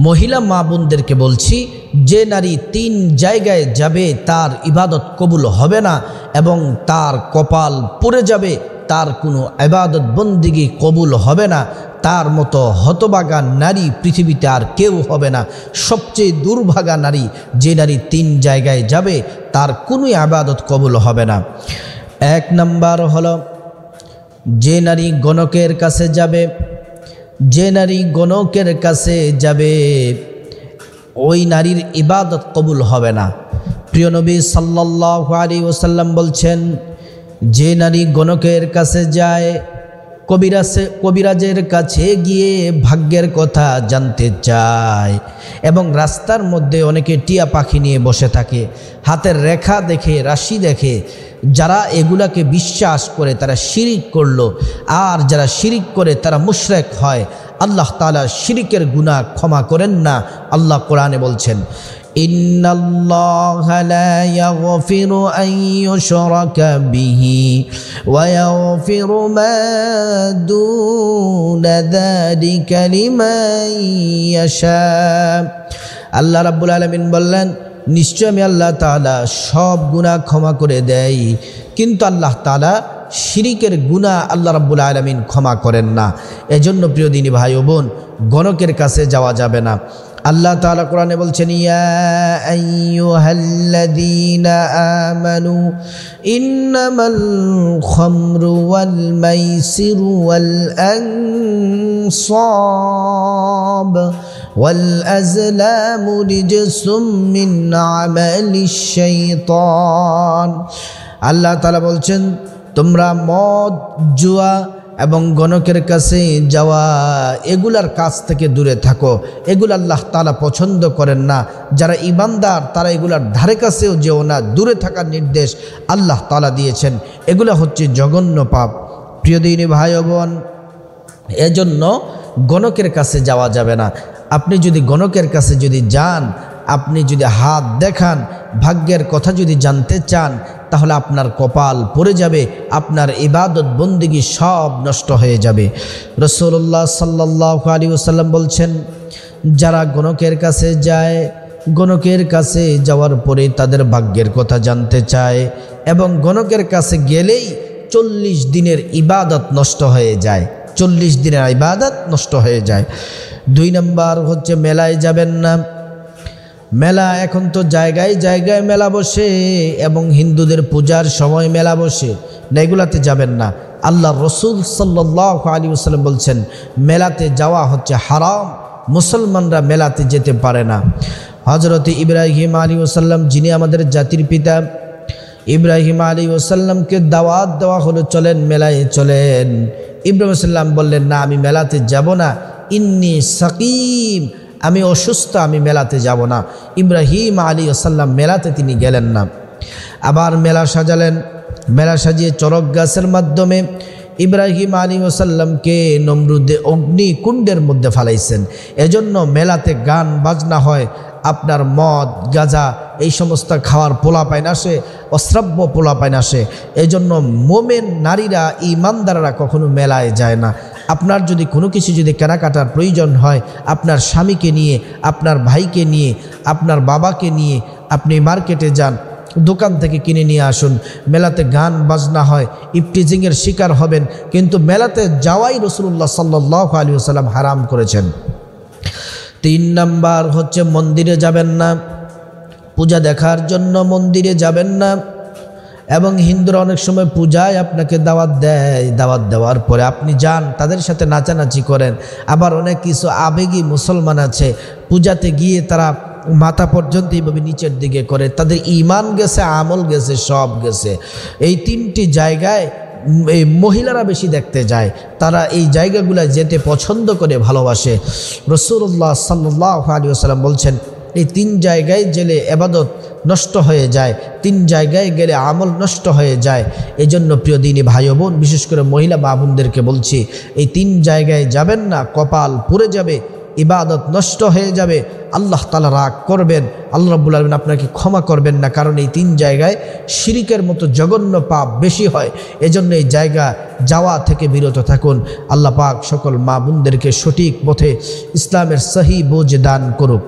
মহিলা মা বোনদেরকে বলছি, যে নারী 3 জায়গায় যাবে তার ইবাদত কবুল হবে না এবং তার কপাল পুড়ে যাবে, তার কোনো ইবাদত বন্দিগি কবুল হবে না। তার মতো হতভাগা নারী পৃথিবীতে আর কেউ হবে না। সবচেয়ে দুর্ভাগা নারী যে নারী 3 জায়গায় যাবে তার কোনো ইবাদত কবুল হবে না। 1 নাম্বার হলো যে নারী গণকের কাছে যাবে, যে নারী গণকের কাছে যাবে ওই নারীর ইবাদত কবুল হবে না। প্রিয় নবী সাল্লাল্লাহু আলাইহি ওয়াসাল্লাম বলছেন, যে নারী গণকের কাছে যায়, কবিরাজের কাছে গিয়ে ভাগ্যের কথা জানতে চায় এবং রাস্তার মধ্যে অনেকে টিয়া পাখি নিয়ে বসে থাকে, হাতের রেখা দেখে, রাশি দেখে, যারা এগুলাকে বিশ্বাস করে তারা শিরিক করলো, আর যারা শিরিক করে তারা মুশরিক হয়। আল্লাহ তাআলা শিরিকের গুনাহ ক্ষমা করেন না। আল্লাহ কোরআনে বলছেন, ইন্নাল্লাহা লা ইয়াগফিরু আন ইউশরাকা বিহি ওয়া ইয়াগফিরু মা দুনা যালিকা লিমান ইয়াশা। আল্লাহ রাব্বুল আলামিন বললেন, নিশ্চয় আমি আল্লাহ তাআলা সব গুনাহ ক্ষমা করে দেই, কিন্তু আল্লাহ তাআলা শিরিকের গুনাহ আল্লাহ রাব্বুল আলামিন ক্ষমা করেন না। এজন্য প্রিয় দিনী ভাই ও বোন, গণকের কাছে যাওয়া যাবে না। আল্লাহ তাআলা কোরআনে বলছেন, ইয়া আইয়ুহাল্লাযীনা আমানু ইন্নামাল খামরু ওয়াল মাইসিরু ওয়াল আনসাব ওয়াল আজলামু রিজসুম মিন আমালিশ শাইতান। আল্লাহ তাআলা বলছেন, তোমরা মদ, জুয়া এবং গণকের কাছে যাওয়া এগুলার কাছ থেকে দূরে থাকো। এগুলো আল্লাহ তাআলা পছন্দ করেন না। যারা ঈমানদার তারা এগুলার ধারে কাছেও যেও না, দূরে থাকার নির্দেশ আল্লাহ তাআলা দিয়েছেন। এগুলা হচ্ছে জঘন্য পাপ। প্রিয় দিনী ভাই ও বোন, এজন্য গণকের কাছে যাওয়া যাবে না। আপনি যদি গণকের কাছে যদি যান, আপনি যদি হাত দেখান, ভাগ্যের কথা যদি জানতে চান, তাহলে আপনার কপাল পড়ে যাবে, আপনার ইবাদত বন্দেগী সব নষ্ট হয়ে যাবে। রাসূলুল্লাহ সাল্লাল্লাহু আলাইহি ওয়াসাল্লাম বলছেন, যারা গণকের কাছে যায়, গণকের কাছে যাওয়ার পরে তাদের ভাগ্যের কথা জানতে চায় এবং গণকের কাছে গেলেই 40 দিনের ইবাদত নষ্ট হয়ে যায়, 40 দিনের ইবাদত নষ্ট হয়ে যায়। 2 নাম্বার হচ্ছে মেলায় যাবেন না। মেলা, এখন তো জায়গায় জায়গায় মেলা বসে এবং হিন্দুদের পূজার সময় মেলা বসে না, এগুলাতে যাবেন না। আল্লাহ রসুল সাল্লাল্লাহু আলাইহি ওয়াসাল্লাম বলছেন, মেলাতে যাওয়া হচ্ছে হারাম, মুসলমানরা মেলাতে যেতে পারে না। হযরত ইব্রাহিম আলাইহিস সালাম, যিনি আমাদের জাতির পিতা, ইব্রাহিম আলাইহিস সালামকে দাওয়াত দেওয়া হলো, চলেন মেলায় চলেন। ইব্রাহিম সাল্লাম বললেন, না আমি মেলাতে যাব না, ইন্নী সাকিম, আমি অসুস্থ, আমি মেলাতে যাব না। ইব্রাহিম আলাইহিস সালাম মেলাতে তিনি গেলেন না। আবার মেলা সাজালেন, মেলা সাজিয়ে চরক গাছের মাধ্যমে ইব্রাহিম আলাইহিস সালামকে নমরুদে অগ্নিকুণ্ডের মধ্যে ফালাইছেন। এজন্য মেলাতে গান বাজনা হয়, আপনার মদ, গাঁজা এই সমস্ত খাওয়ার পোলাপাইন আসে, অশ্রাব্য পোলাপাইন আসে। এজন্য মোমেন নারীরা, ঈমানদাররা কখনো মেলায় যায় না। আপনার যদি কোনো কিছু যদি কেনাকাটার প্রয়োজন হয়, আপনার স্বামীকে নিয়ে, আপনার ভাইকে নিয়ে, আপনার বাবাকে নিয়ে আপনি মার্কেটে যান, দোকান থেকে কিনে নিয়ে আসুন। মেলাতে গান বাজনা হয়, ইফটিজিংয়ের শিকার হবেন, কিন্তু মেলাতে যাওয়াই রাসূলুল্লাহ সাল্লাল্লাহু আলাইহি ওয়াসাল্লাম হারাম করেছেন। 3 নাম্বার হচ্ছে মন্দিরে যাবেন না, পূজা দেখার জন্য মন্দিরে যাবেন না। এবং হিন্দুরা অনেক সময় পূজায় আপনাকে দাওয়াত দেয়, দাওয়াত দেওয়ার পরে আপনি যান, তাদের সাথে নাচানাচি করেন। আবার অনেক কিছু আবেগী মুসলমান আছে, পূজাতে গিয়ে তারা মাথা পর্যন্ত এইভাবে নিচের দিকে করে, তাদের ঈমান গেছে, আমল গেছে, সব গেছে। এই 3টি জায়গায় এই মহিলারা বেশি দেখতে যায়, তারা এই জায়গাগুলো যেতে পছন্দ করে, ভালোবাসে। রাসূলুল্লাহ সাল্লাল্লাহু আলাইহি ওয়াসাল্লাম বলছেন, এই 3 জায়গায় গেলে ইবাদত নষ্ট হয়ে যায়, 3 জায়গায় গেলে আমল নষ্ট হয়ে যায়। এজন্য প্রিয় দিনী ভাই ও বোন, বিশেষ করে মহিলা মা বোনদেরকে বলছি, এই 3 জায়গায় যাবেন না, কপাল পুড়ে যাবে, ইবাদত নষ্ট হয়ে যাবে, আল্লাহ তাআলা রাগ করবেন, আল্লাহ রাব্বুল আলামিন আপনাকে ক্ষমা করবেন না। কারণ এই 3 জায়গায় শিরিকের মতো জঘন্য পাপ বেশি হয়। এজন্য এই জায়গা যাওয়া থেকে বিরত থাকুন। আল্লাহ পাক সকল মা বোনদেরকে সঠিক পথে ইসলামের সহি বোঝ দান করুক।